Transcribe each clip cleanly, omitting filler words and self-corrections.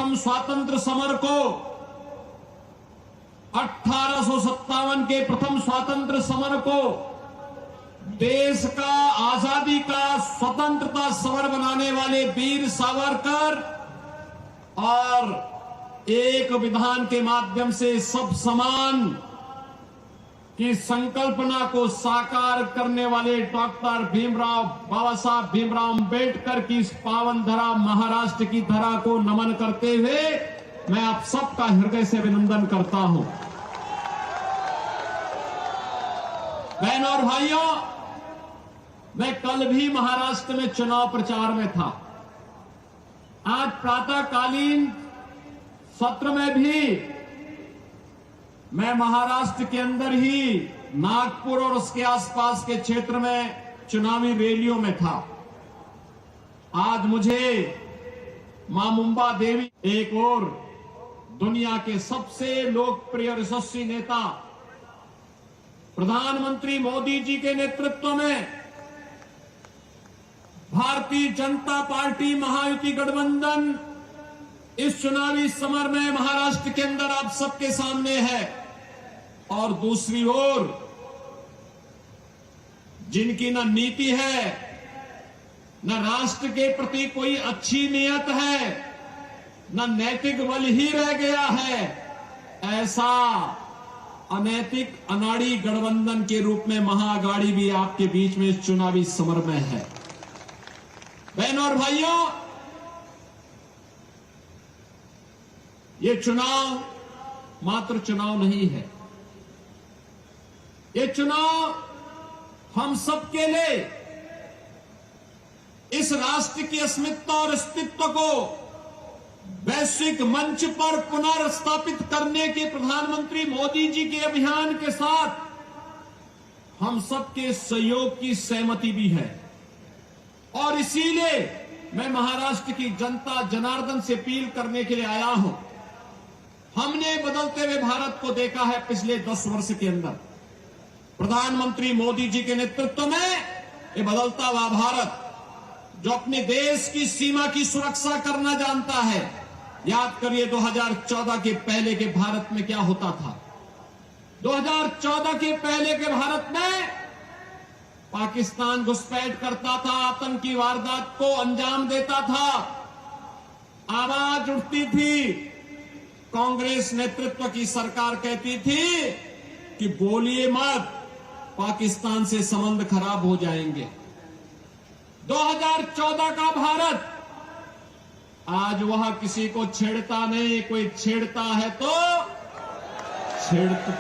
प्रथम स्वातंत्र समर को 1857 के प्रथम स्वातंत्र समर को देश का आजादी का स्वतंत्रता समर बनाने वाले वीर सावरकर और एक विधान के माध्यम से सब समान की संकल्पना को साकार करने वाले डॉक्टर बाबा साहब भीमराव अंबेडकर की इस पावन धरा महाराष्ट्र की धरा को नमन करते हुए मैं आप सबका हृदय से अभिनंदन करता हूं। बहनों और भाइयों, मैं कल भी महाराष्ट्र में चुनाव प्रचार में था। आज प्रातःकालीन सत्र में भी मैं महाराष्ट्र के अंदर ही नागपुर और उसके आसपास के क्षेत्र में चुनावी रैलियों में था। आज मुझे मां मुंबा देवी, एक और दुनिया के सबसे लोकप्रिय और यशस्वी नेता प्रधानमंत्री मोदी जी के नेतृत्व में भारतीय जनता पार्टी महायुति गठबंधन इस चुनावी समर में महाराष्ट्र के अंदर आप सबके सामने है। और दूसरी ओर जिनकी न नीति है, न राष्ट्र के प्रति कोई अच्छी नियत है, न नैतिक बल ही रह गया है, ऐसा अनैतिक अनाड़ी गठबंधन के रूप में महाअघाड़ी भी आपके बीच में इस चुनावी समर में है। बहनों और भाइयों, ये चुनाव मात्र चुनाव नहीं है, ये चुनाव हम सबके लिए इस राष्ट्र की अस्मिता और अस्तित्व को वैश्विक मंच पर पुनर्स्थापित करने के प्रधानमंत्री मोदी जी के अभियान के साथ हम सबके सहयोग की सहमति भी है। और इसीलिए मैं महाराष्ट्र की जनता जनार्दन से अपील करने के लिए आया हूं। हमने बदलते हुए भारत को देखा है पिछले 10 वर्ष के अंदर। प्रधानमंत्री मोदी जी के नेतृत्व में ये बदलता हुआ भारत जो अपने देश की सीमा की सुरक्षा करना जानता है। याद करिए 2014 के पहले के भारत में क्या होता था। 2014 के पहले के भारत में पाकिस्तान घुसपैठ करता था, आतंकी वारदात को अंजाम देता था, आवाज उठती थी। कांग्रेस नेतृत्व की सरकार कहती थी कि बोलिए मत, पाकिस्तान से संबंध खराब हो जाएंगे। 2014 का भारत आज वह किसी को छेड़ता नहीं, कोई छेड़ता है तो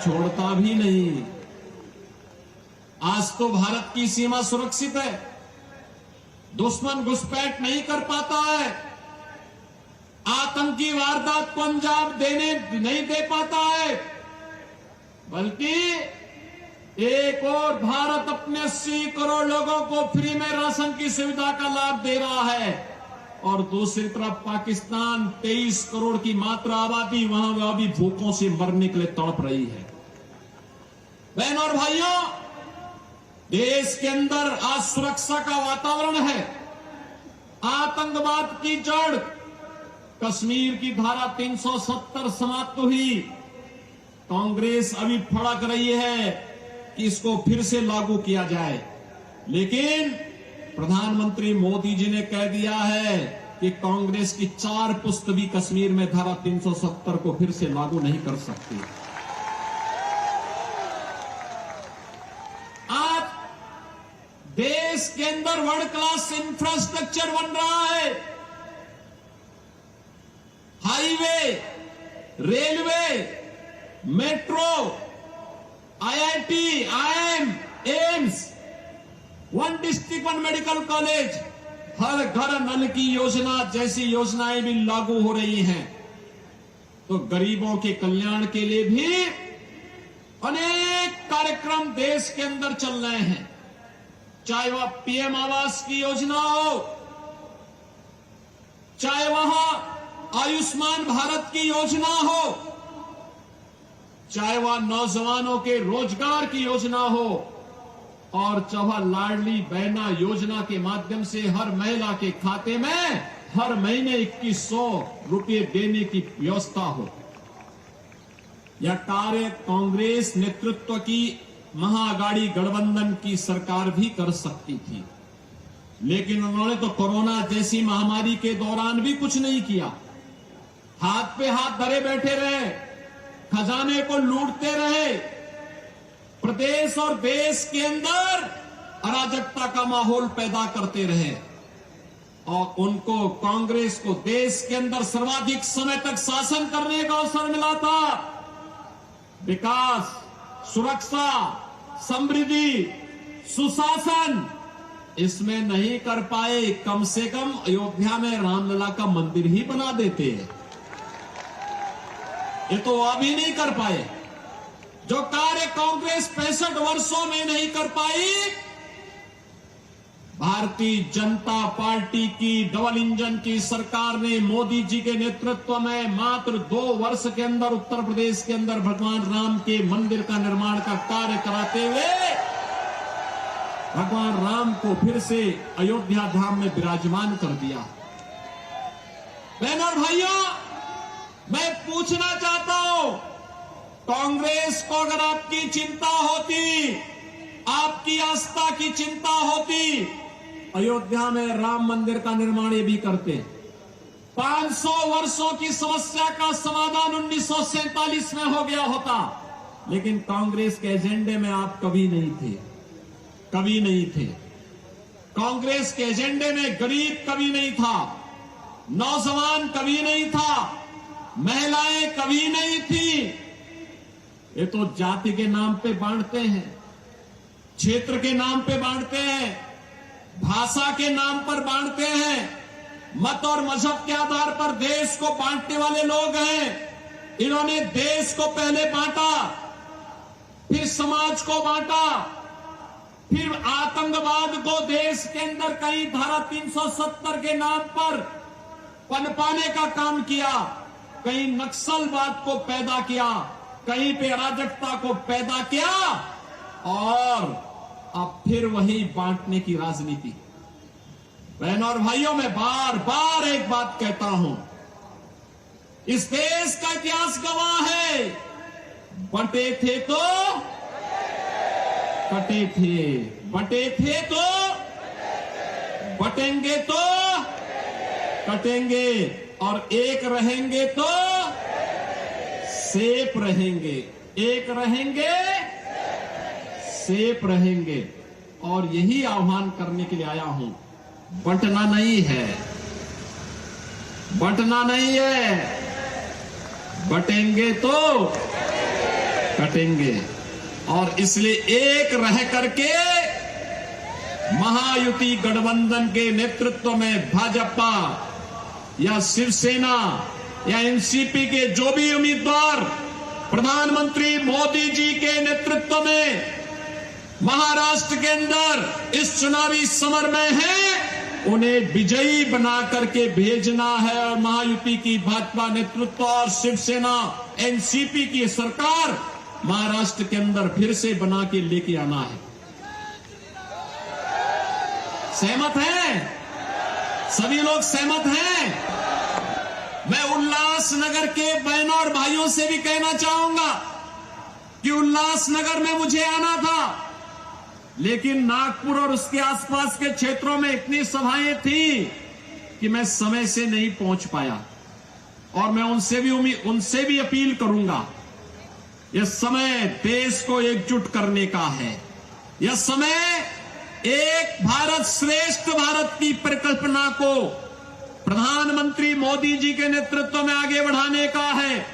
छोड़ता भी नहीं। आज तो भारत की सीमा सुरक्षित है, दुश्मन घुसपैठ नहीं कर पाता है, आतंकी वारदात को अंजाम नहीं दे पाता है, बल्कि एक और भारत अपने 80 करोड़ लोगों को फ्री में राशन की सुविधा का लाभ दे रहा है और दूसरी तरफ पाकिस्तान 23 करोड़ की मात्र आबादी वहां भी भूखों से मरने के लिए तड़प रही है। बहनों और भाइयों, देश के अंदर आज सुरक्षा का वातावरण है। आतंकवाद की जड़ कश्मीर की धारा 370 समाप्त हुई। कांग्रेस अभी फड़क रही है कि इसको फिर से लागू किया जाए, लेकिन प्रधानमंत्री मोदी जी ने कह दिया है कि कांग्रेस की 4 पुस्त भी कश्मीर में धारा 370 को फिर से लागू नहीं कर सकती। आज देश के अंदर वर्ल्ड क्लास इंफ्रास्ट्रक्चर बन रहा है। Highway, railway, metro, IIT, IIM, AIIMS, 1 district 1 medical college, हर घर नल की योजना जैसी योजनाएं भी लागू हो रही हैं। तो गरीबों के कल्याण के लिए भी अनेक कार्यक्रम देश के अंदर चल रहे हैं। चाहे वह पीएम आवास की योजना हो, चाहे वह आयुष्मान भारत की योजना हो, चाहे वह नौजवानों के रोजगार की योजना हो, और चाहे लाडली बहना योजना के माध्यम से हर महिला के खाते में हर महीने 2100 रुपये देने की व्यवस्था हो। यह कार्य कांग्रेस नेतृत्व की महाअघाड़ी गठबंधन की सरकार भी कर सकती थी, लेकिन उन्होंने तो कोरोना जैसी महामारी के दौरान भी कुछ नहीं किया। हाथ पे हाथ धरे बैठे रहे, खजाने को लूटते रहे, प्रदेश और देश के अंदर अराजकता का माहौल पैदा करते रहे और उनको, कांग्रेस को देश के अंदर सर्वाधिक समय तक शासन करने का अवसर मिला था। विकास, सुरक्षा, समृद्धि, सुशासन इसमें नहीं कर पाए। कम से कम अयोध्या में रामलला का मंदिर ही बना देते हैं, ये तो अभी नहीं कर पाए। जो कार्य कांग्रेस 65 वर्षों में नहीं कर पाई, भारतीय जनता पार्टी की डबल इंजन की सरकार ने मोदी जी के नेतृत्व में मात्र 2 वर्ष के अंदर उत्तर प्रदेश के अंदर भगवान राम के मंदिर का निर्माण का कार्य कराते हुए भगवान राम को फिर से अयोध्या धाम में विराजमान कर दिया। बहनों और भाइयों, मैं पूछना चाहता हूं, कांग्रेस को अगर आपकी चिंता होती, आपकी आस्था की चिंता होती, अयोध्या में राम मंदिर का निर्माण ये भी करते। 500 वर्षों की समस्या का समाधान 1947 में हो गया होता, लेकिन कांग्रेस के एजेंडे में आप कभी नहीं थे, कभी नहीं थे। कांग्रेस के एजेंडे में गरीब कभी नहीं था, नौजवान कभी नहीं था, महिलाएं कभी नहीं थी। ये तो जाति के नाम पे बांटते हैं, क्षेत्र के नाम पे बांटते हैं, भाषा के नाम पर बांटते हैं, मत और मजहब के आधार पर देश को बांटने वाले लोग हैं। इन्होंने देश को पहले बांटा, फिर समाज को बांटा, फिर आतंकवाद को देश के अंदर कहीं धारा 370 के नाम पर पनपाने का काम किया, कहीं नक्सलवाद को पैदा किया, कहीं पे अराजकता को पैदा किया और अब फिर वही बांटने की राजनीति। बहनों और भाइयों, मैं बार बार एक बात कहता हूं, इस देश का इतिहास गवाह है, बंटे थे तो कटे थे, बंटे थे तो बटेंगे तो कटेंगे, और एक रहेंगे तो सेफ रहेंगे, एक रहेंगे सेफ रहेंगे। और यही आह्वान करने के लिए आया हूं, बंटना नहीं है, बंटना नहीं है, बटेंगे तो कटेंगे। और इसलिए एक रह करके महायुति गठबंधन के नेतृत्व में भाजपा या शिवसेना या एनसीपी के जो भी उम्मीदवार प्रधानमंत्री मोदी जी के नेतृत्व में महाराष्ट्र के अंदर इस चुनावी समर में हैं, उन्हें विजयी बना करके भेजना है और महायुति की भाजपा नेतृत्व और शिवसेना एनसीपी की सरकार महाराष्ट्र के अंदर फिर से बना के लेके आना है। सहमत हैं? सभी लोग सहमत हैं? मैं उल्लासनगर के बहनों और भाइयों से भी कहना चाहूंगा कि उल्लासनगर में मुझे आना था, लेकिन नागपुर और उसके आसपास के क्षेत्रों में इतनी सभाएं थी कि मैं समय से नहीं पहुंच पाया। और मैं उनसे भी अपील करूंगा, यह समय देश को एकजुट करने का है, यह समय एक भारत श्रेष्ठ भारत की परिकल्पना को प्रधानमंत्री मोदी जी के नेतृत्व में आगे बढ़ाने का है।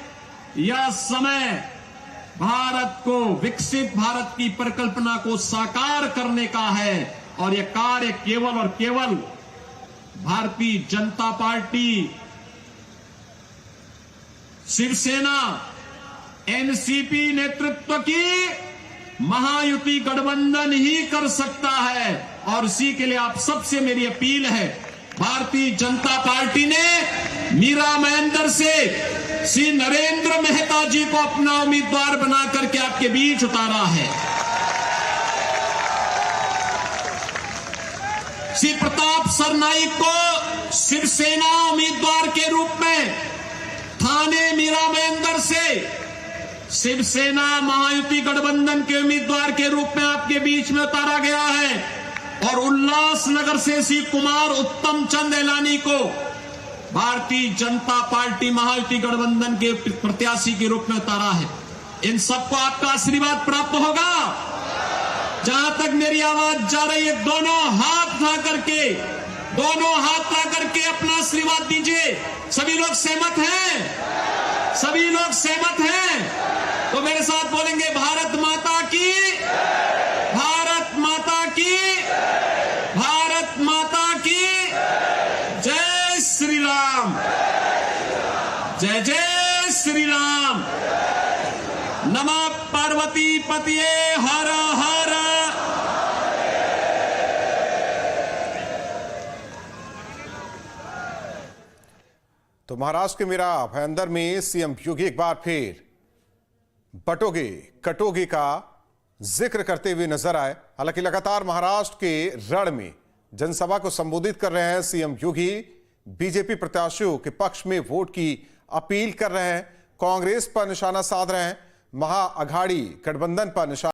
यह समय भारत को, विकसित भारत की परिकल्पना को साकार करने का है। और यह कार्य केवल और केवल भारतीय जनता पार्टी, शिवसेना, एनसीपी नेतृत्व की महायुति गठबंधन ही कर सकता है। और इसी के लिए आप सबसे मेरी अपील है, भारतीय जनता पार्टी ने मीरा महेंद्र से श्री नरेंद्र मेहता जी को अपना उम्मीदवार बना करके आपके बीच उतारा है। श्री प्रताप सरनाईक को शिवसेना उम्मीदवार के रूप में थाने मीरा महेंद्र से शिवसेना महायुति गठबंधन के उम्मीदवार के रूप में आपके बीच में उतारा गया है और उल्लासनगर से श्री कुमार उत्तम चंद एलानी को भारतीय जनता पार्टी महायुति गठबंधन के प्रत्याशी के रूप में उतारा है। इन सबको आपका आशीर्वाद प्राप्त होगा। जहां तक मेरी आवाज जा रही है, दोनों हाथ ला करके अपना आशीर्वाद दीजिए। सभी लोग सहमत हैं? सभी लोग सहमत हैं? तो मेरे साथ बोलेंगे, भारत माता की, भारत माता की, भारत माता की जय श्री राम, जय जय श्री राम। नमः पार्वती पतिये हर हर। तो महाराष्ट्र के मीरा भाईंदर में सीएम योगी एक बार फिर बटोगे कटोगे का जिक्र करते हुए नजर आए। हालांकि लगातार महाराष्ट्र के रण में जनसभा को संबोधित कर रहे हैं सीएम योगी। बीजेपी प्रत्याशियों के पक्ष में वोट की अपील कर रहे हैं, कांग्रेस पर निशाना साध रहे हैं, महाअघाड़ी गठबंधन पर निशाना